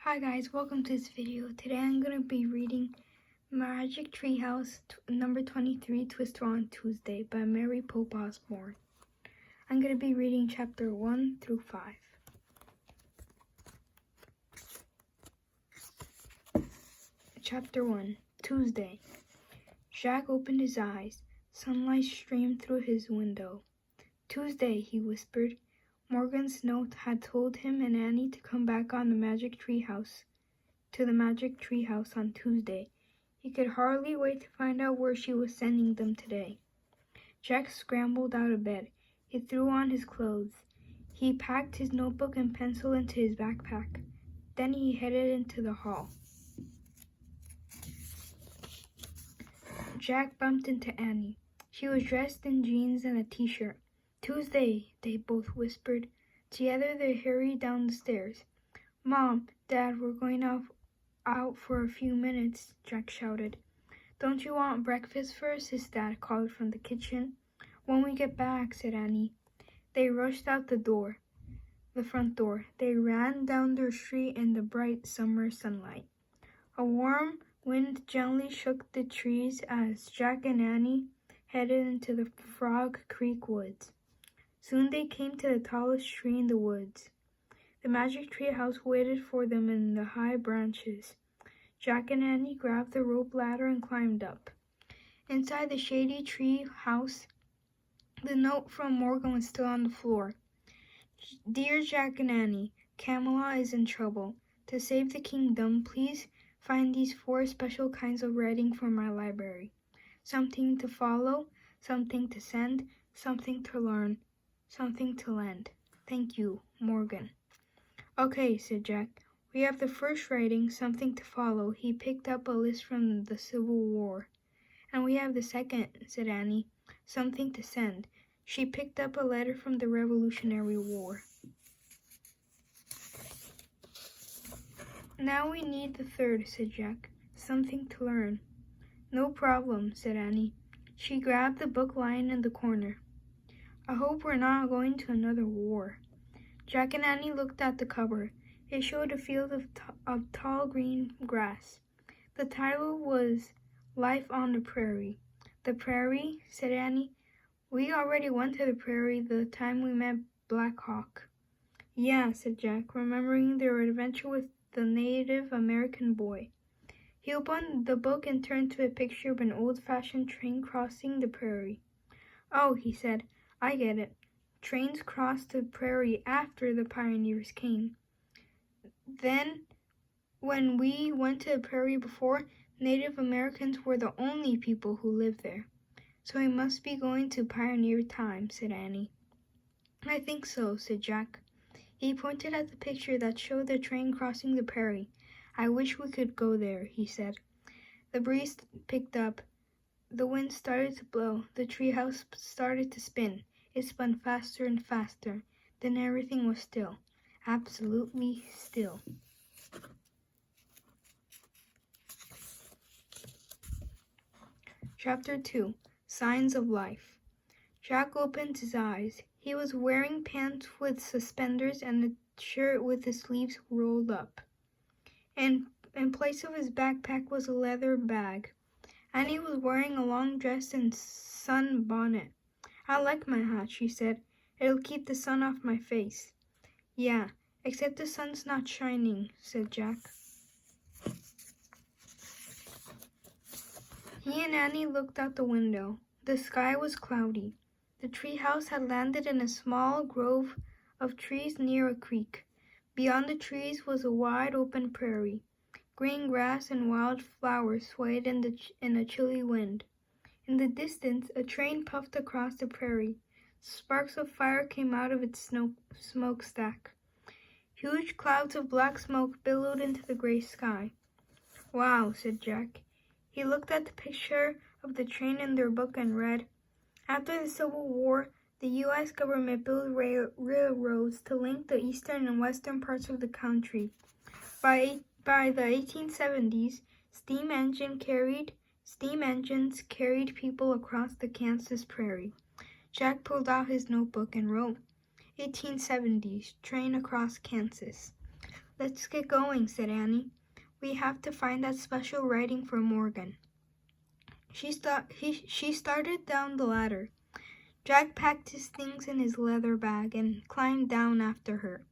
Hi guys, welcome to this video. Today I'm going to be reading Magic Treehouse number 23, Twister on Tuesday by Mary Pope Osborne. I'm going to be reading chapter 1 through 5. Chapter 1, Tuesday. Jack opened his eyes. Sunlight streamed through his window. Tuesday, he whispered. Morgan's note had told him and Annie to come back on the Magic Treehouse. To the Magic Treehouse on Tuesday. He could hardly wait to find out where she was sending them today. Jack scrambled out of bed. He threw on his clothes. He packed his notebook and pencil into his backpack. Then he headed into the hall. Jack bumped into Annie. She was dressed in jeans and a t-shirt. Tuesday, they both whispered. Together they hurried down the stairs. Mom, Dad, we're going out for a few minutes, Jack shouted. Don't you want breakfast first? His dad called from the kitchen. When we get back, said Annie. They rushed out the front door. They ran down their street in the bright summer sunlight. A warm wind gently shook the trees as Jack and Annie headed into the Frog Creek woods. Soon they came to the tallest tree in the woods. The Magic Tree House waited for them in the high branches. Jack and Annie grabbed the rope ladder and climbed up. Inside the shady tree house, the note from Morgan was still on the floor. Dear Jack and Annie, Camelot is in trouble. To save the kingdom, please find these 4 special kinds of writing from my library. Something to follow, something to send, something to learn, something to lend. Thank you, Morgan. Okay, said Jack. We have the first writing, something to follow. He picked up a list from the Civil War. And we have the second, said Annie, something to send. She picked up a letter from the Revolutionary War. Now we need the third, said Jack, something to learn. No problem, said Annie. She grabbed the book lying in the corner. I hope we're not going to another war. Jack and Annie looked at the cover. It showed a field of tall green grass. The title was Life on the Prairie. The prairie, said Annie. We already went to the prairie the time we met Black Hawk. Yeah, said Jack, remembering their adventure with the Native American boy. He opened the book and turned to a picture of an old-fashioned train crossing the prairie. Oh, he said, I get it. Trains crossed the prairie after the pioneers came. Then, when we went to the prairie before, Native Americans were the only people who lived there. So we must be going to pioneer time, said Annie. I think so, said Jack. He pointed at the picture that showed the train crossing the prairie. I wish we could go there, he said. The breeze picked up. The wind started to blow. The treehouse started to spin. It spun faster and faster. Then everything was still. Absolutely still. Chapter 2, Signs of Life. Jack opened his eyes. He was wearing pants with suspenders and a shirt with the sleeves rolled up. And in place of his backpack was a leather bag. Annie was wearing a long dress and sun bonnet. I like my hat, she said. It'll keep the sun off my face. Yeah, except the sun's not shining, said Jack. He and Annie looked out the window. The sky was cloudy. The treehouse had landed in a small grove of trees near a creek. Beyond the trees was a wide open prairie. Green grass and wild flowers swayed in a chilly wind. In the distance, a train puffed across the prairie. Sparks of fire came out of its smokestack. Huge clouds of black smoke billowed into the gray sky. Wow, said Jack. He looked at the picture of the train in their book and read, After the Civil War, the U.S. government built railroads to link the eastern and western parts of the country. By the 1870s, steam engines carried people across the Kansas prairie. Jack pulled out his notebook and wrote, 1870s, train across Kansas. Let's get going, said Annie. We have to find that special writing for Morgan. She started down the ladder. Jack packed his things in his leather bag and climbed down after her.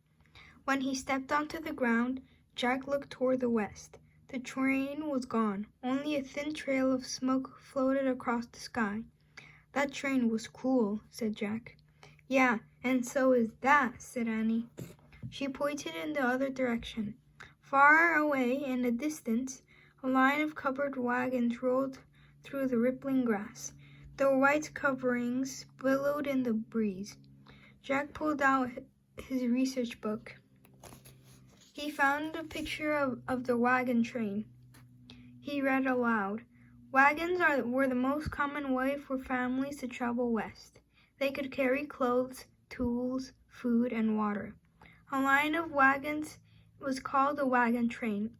When he stepped onto the ground, Jack looked toward the west. The train was gone. Only a thin trail of smoke floated across the sky. That train was cool, said Jack. Yeah, and so is that, said Annie. She pointed in the other direction. Far away in the distance, a line of covered wagons rolled through the rippling grass. Their white coverings billowed in the breeze. Jack pulled out his research book. He found a picture of the wagon train. He read aloud. Wagons were the most common way for families to travel west. They could carry clothes, tools, food, and water. A line of wagons was called a wagon train.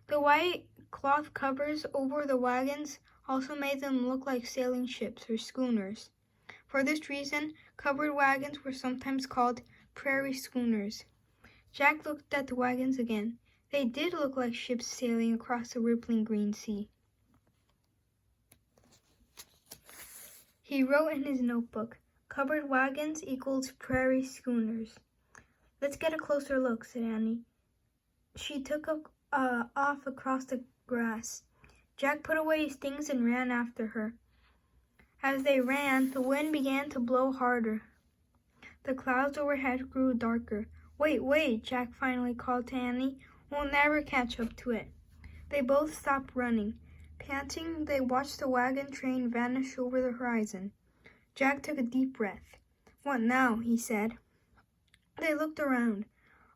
The white cloth covers over the wagons also made them look like sailing ships or schooners. For this reason, covered wagons were sometimes called prairie schooners. Jack looked at the wagons again. They did look like ships sailing across the rippling green sea. He wrote in his notebook, "Covered wagons equals prairie schooners." "Let's get a closer look," said Annie. She took off across the grass. Jack put away his things and ran after her. As they ran, the wind began to blow harder. The clouds overhead grew darker. Wait, Jack finally called to Annie. "We'll never catch up to it." They both stopped running. Panting, they watched the wagon train vanish over the horizon. Jack took a deep breath. "What now?" he said. They looked around.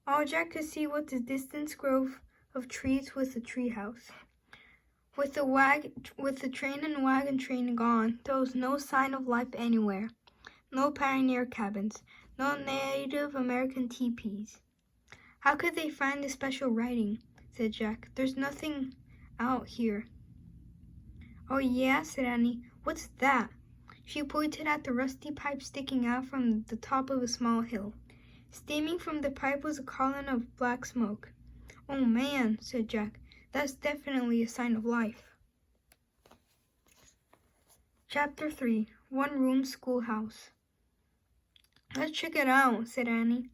All Jack could see was the distant grove of trees with a treehouse. With the train and wagon train gone, there was no sign of life anywhere. No pioneer cabins, no Native American teepees. "How could they find the special writing?" said Jack. "There's nothing out here." "Oh yeah," said Annie. "What's that?" She pointed at the rusty pipe sticking out from the top of a small hill. Steaming from the pipe was a column of black smoke. "Oh man," said Jack. "That's definitely a sign of life." Chapter 3. One-Room Schoolhouse. "Let's check it out," said Annie.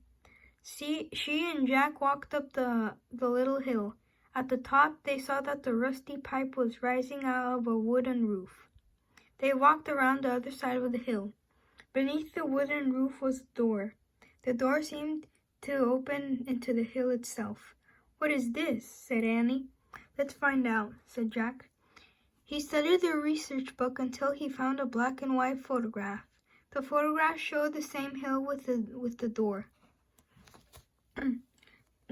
She and Jack walked up the little hill. At the top, they saw that the rusty pipe was rising out of a wooden roof. They walked around the other side of the hill. Beneath the wooden roof was a door. The door seemed to open into the hill itself. "What is this?" said Annie. "Let's find out," said Jack. He studied the research book until he found a black and white photograph. The photograph showed the same hill with the door.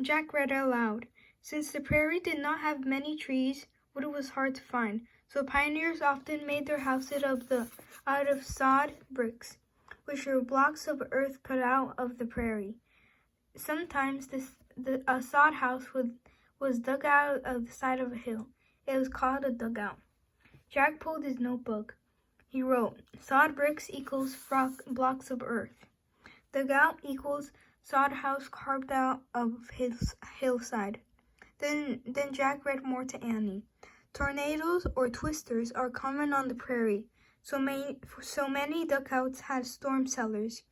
Jack read aloud. "Since the prairie did not have many trees, wood was hard to find, so pioneers often made their houses out of sawed bricks, which were blocks of earth cut out of the prairie. Sometimes a sod house was dug out of the side of a hill. It was called a dugout." Jack pulled his notebook. He wrote, "Sawed bricks equals blocks of earth. Dugout equals sod house carved out of his hillside." Then Jack read more to Annie. "Tornadoes or twisters are common on the prairie. So many dugouts had storm cellars.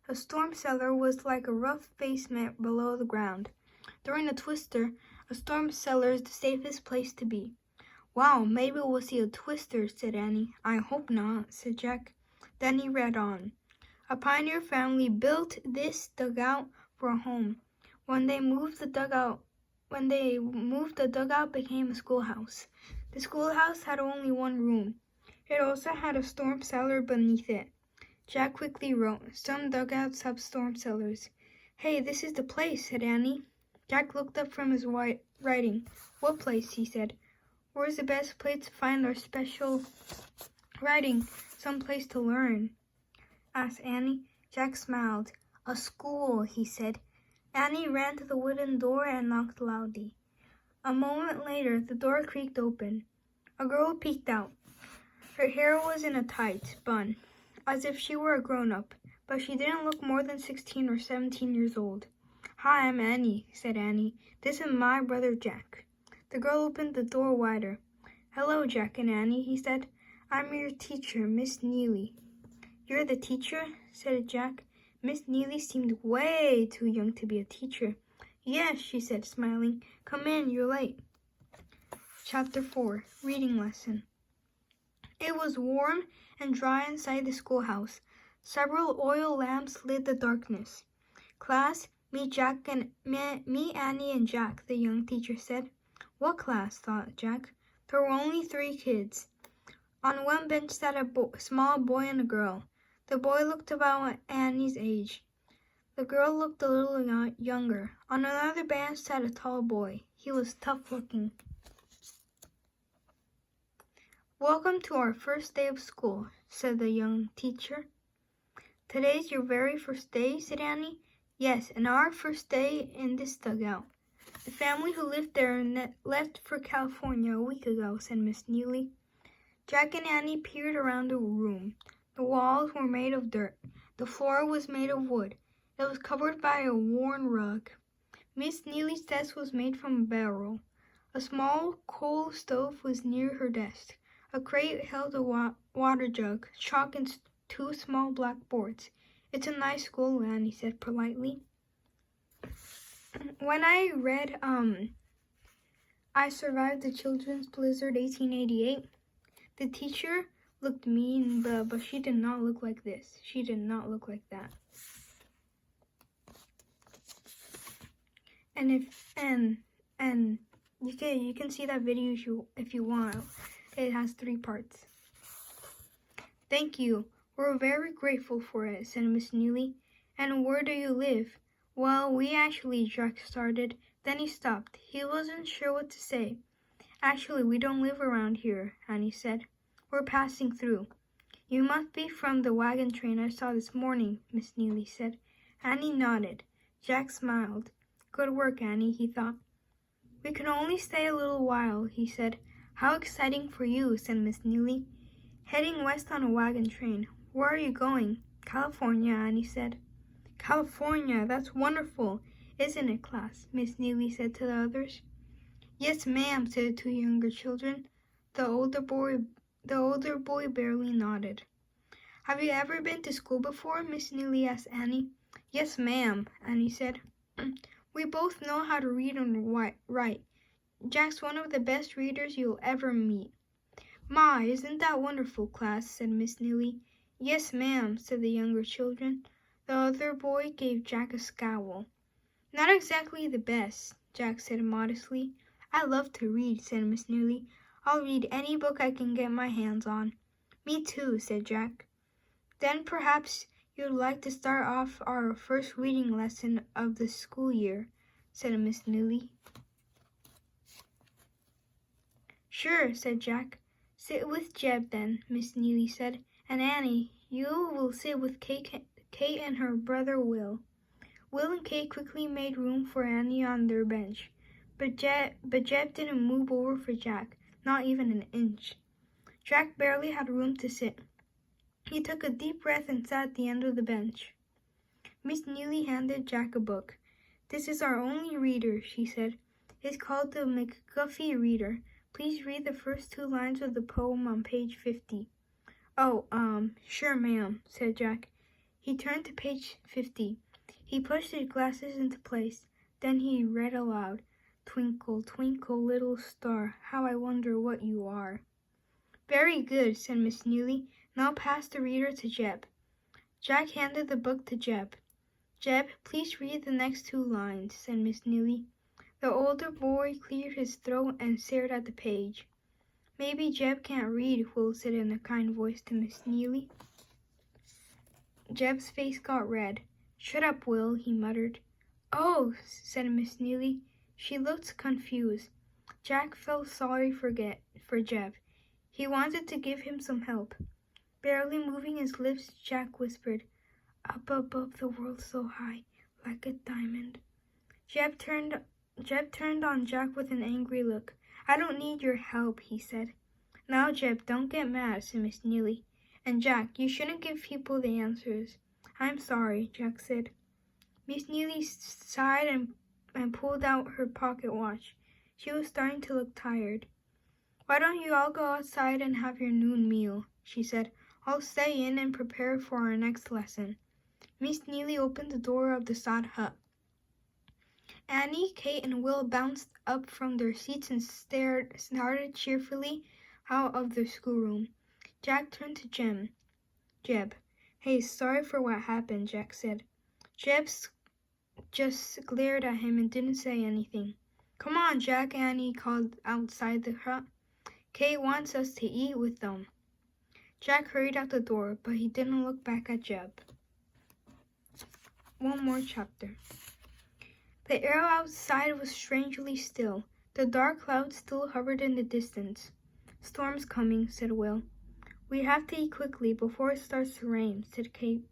A storm cellar was like a rough basement below the ground. During a twister, a storm cellar is the safest place to be." "Wow, maybe we'll see a twister," said Annie. "I hope not," said Jack. Then he read on. "A pioneer family built this dugout for a home. When they moved, the dugout became a schoolhouse. The schoolhouse had only one room. It also had a storm cellar beneath it." Jack quickly wrote, "Some dugouts have storm cellars." "Hey, this is the place," said Annie. Jack looked up from his writing. "What place?" he said. "Where's the best place to find our special writing? Some place to learn?" asked Annie. Jack smiled. "A school," he said. Annie ran to the wooden door and knocked loudly. A moment later, the door creaked open. A girl peeked out. Her hair was in a tight bun, as if she were a grown-up, but she didn't look more than 16 or 17 years old. Hi, I'm Annie, said Annie. This is my brother Jack. The girl opened the door wider. Hello, Jack and Annie, he said. I'm your teacher, Miss Neely. You're the teacher? Said Jack. Miss Neely seemed way too young to be a teacher. Yes, she said, smiling. Come in, you're late. Chapter 4, Reading Lesson. It was warm and dry inside the schoolhouse. Several oil lamps lit the darkness. Class, meet Annie and Jack, the young teacher said. What class? Thought Jack. There were only 3 kids. On one bench sat a small boy and a girl. The boy looked about Annie's age. The girl looked a little younger. On another bench sat a tall boy. He was tough-looking. Welcome to our first day of school, said the young teacher. Today's your very first day, said Annie. Yes, and our first day in this dugout. The family who lived there left for California a week ago, said Miss Neely. Jack and Annie peered around the room. The walls were made of dirt. The floor was made of wood. It was covered by a worn rug. Miss Neely's desk was made from a barrel. A small coal stove was near her desk. A crate held a water jug, chalk, and 2 small blackboards. It's a nice school, Annie said politely. When I read I Survived the Children's Blizzard 1888, the teacher looked mean, but she did not look like this. She did not look like that. And you can see that video if you want. It has 3 parts. Thank you. We're very grateful for it, said Miss Neely. And where do you live? Well, we actually, Jack started. Then he stopped. He wasn't sure what to say. Actually, we don't live around here, Annie said. We're passing through. You must be from the wagon train I saw this morning, Miss Neely said. Annie nodded. Jack smiled. Good work, Annie, he thought. We can only stay a little while, he said. How exciting for you, said Miss Neely. Heading west on a wagon train. Where are you going? California, Annie said. California, that's wonderful, isn't it, class? Miss Neely said to the others. Yes, ma'am, said the 2 younger children. The older boy barely nodded. Have you ever been to school before? Miss Neely asked Annie. Yes, ma'am, Annie said. We both know how to read and write. Jack's one of the best readers you'll ever meet. My, isn't that wonderful, class? Said Miss Neely. Yes, ma'am, said the younger children. The other boy gave Jack a scowl. Not exactly the best, Jack said modestly. I love to read, said Miss Neely. I'll read any book I can get my hands on. Me too, said Jack. Then perhaps you'd like to start off our first reading lesson of the school year, said Miss Neely. Sure, said Jack. Sit with Jeb then, Miss Neely said, and Annie, you will sit with Kate and her brother Will. Will and Kate quickly made room for Annie on their bench, but Jeb didn't move over for Jack, not even an inch. Jack barely had room to sit. He took a deep breath and sat at the end of the bench. Miss Neely handed Jack a book. This is our only reader, she said. It's called the McGuffey Reader. Please read the first 2 lines of the poem on page 50. Oh, sure, ma'am, said Jack. He turned to page 50. He pushed his glasses into place. Then he read aloud, Twinkle, twinkle, little star, how I wonder what you are. Very good, said Miss Neely. Now pass the reader to Jeb. Jack handed the book to Jeb. Jeb, please read the next 2 lines, said Miss Neely. The older boy cleared his throat and stared at the page. Maybe Jeb can't read, Will said in a kind voice to Miss Neely. Jeb's face got red. Shut up, Will, he muttered. Oh, said Miss Neely. She looked confused. Jack felt sorry for Jeb. He wanted to give him some help. Barely moving his lips, Jack whispered, Up above the world so high, like a diamond. Jeb turned on Jack with an angry look. I don't need your help, he said. Now, Jeb, don't get mad, said Miss Neely. And Jack, you shouldn't give people the answers. I'm sorry, Jack said. Miss Neely sighed and pulled out her pocket watch. She was starting to look tired. "Why don't you all go outside and have your noon meal?" she said. "I'll stay in and prepare for our next lesson." Miss Neely opened the door of the sod hut. Annie, Kate, and Will bounced up from their seats and started cheerfully out of the schoolroom. Jack turned to Jeb. "Hey, sorry for what happened," Jack said. Jeb just glared at him and didn't say anything. "Come on, Jack," Annie called outside the hut. "Kate wants us to eat with them." Jack hurried out the door, but he didn't look back at Jeb. One more chapter. The air outside was strangely still. The dark clouds still hovered in the distance. "Storm's coming," said Will. "We have to eat quickly before it starts to rain," said Kate.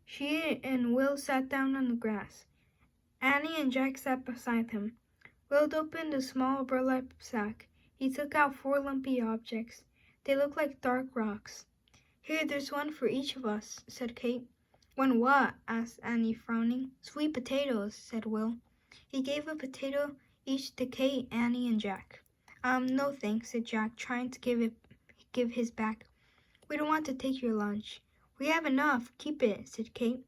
She and Will sat down on the grass. Annie and Jack sat beside him. Will opened a small burlap sack. He took out 4 lumpy objects. They looked like dark rocks. "Here, there's one for each of us," said Kate. "One what?" asked Annie, frowning. "Sweet potatoes," said Will. He gave a potato each to Kate, Annie, and Jack. No thanks," said Jack, trying to give his back. "We don't want to take your lunch." "We have enough. Keep it," said Kate.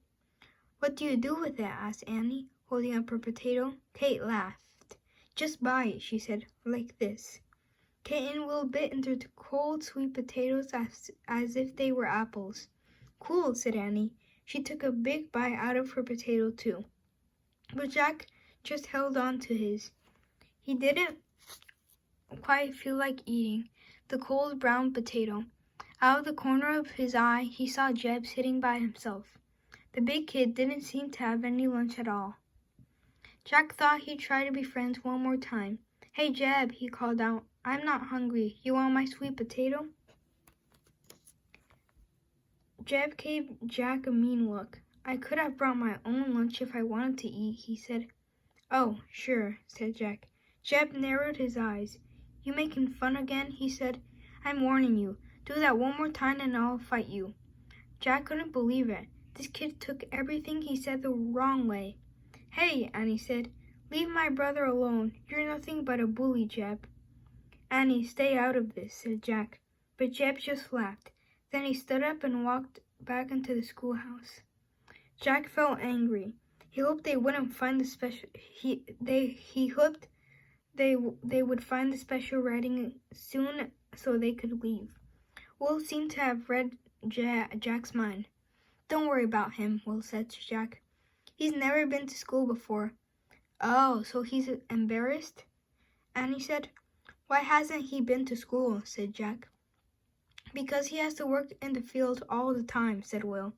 "What do you do with it?" asked Annie, holding up her potato. Kate laughed. "Just bite," she said, "like this." Kate and Will bit into the cold, sweet potatoes as if they were apples. "Cool," said Annie. She took a big bite out of her potato too. But Jack just held on to his. He didn't quite feel like eating the cold brown potato. Out of the corner of his eye, he saw Jeb sitting by himself. The big kid didn't seem to have any lunch at all. Jack thought he'd try to be friends one more time. "Hey, Jeb," he called out. "I'm not hungry. You want my sweet potato?" Jeb gave Jack a mean look. "I could have brought my own lunch if I wanted to eat," he said. "Oh, sure," said Jack. Jeb narrowed his eyes. "You making fun again?" he said. "I'm warning you. Do that one more time and I'll fight you." Jack couldn't believe it. This kid took everything he said the wrong way. "Hey," Annie said. "Leave my brother alone. You're nothing but a bully, Jeb." "Annie, stay out of this," said Jack. But Jeb just laughed. Then he stood up and walked back into the schoolhouse. Jack felt angry. He hoped they wouldn't find the special. He hoped they would find the special writing soon so they could leave. Will seemed to have read Jack's mind. "Don't worry about him," Will said to Jack. "He's never been to school before." "Oh, so he's embarrassed?" Annie said. "Why hasn't he been to school?" said Jack. "Because he has to work in the field all the time," said Will.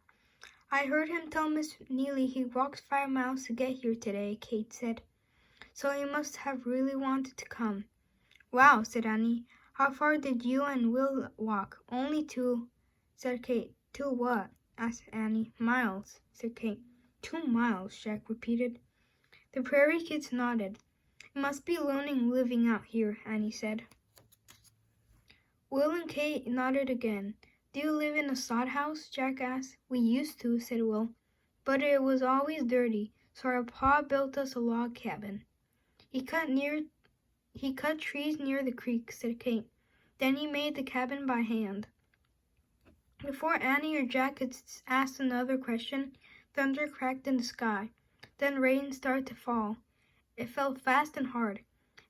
"I heard him tell Miss Neely he walked 5 miles to get here today," Kate said. "So he must have really wanted to come." "Wow," said Annie. "How far did you and Will walk?" "Only 2, said Kate. 2 what?" asked Annie. "Miles," said Kate. 2 miles, Jack repeated. The Prairie Kids nodded. "It must be learning living out here," Annie said. Will and Kate nodded again. "Do you live in a sod house?" Jack asked. "We used to," said Will. "But it was always dirty, so our pa built us a log cabin." He cut trees near the creek," said Kate. "Then he made the cabin by hand." Before Annie or Jack could ask another question, thunder cracked in the sky. Then rain started to fall. It fell fast and hard.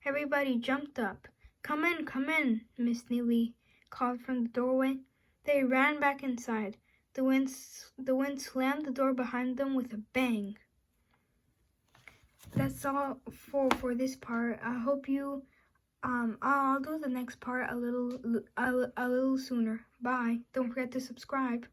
Everybody jumped up. Come in," Miss Neely called from the doorway. They ran back inside. The wind slammed the door behind them with a bang. That's all for this part. I hope you I'll do the next part a little sooner. Bye. Don't forget to subscribe.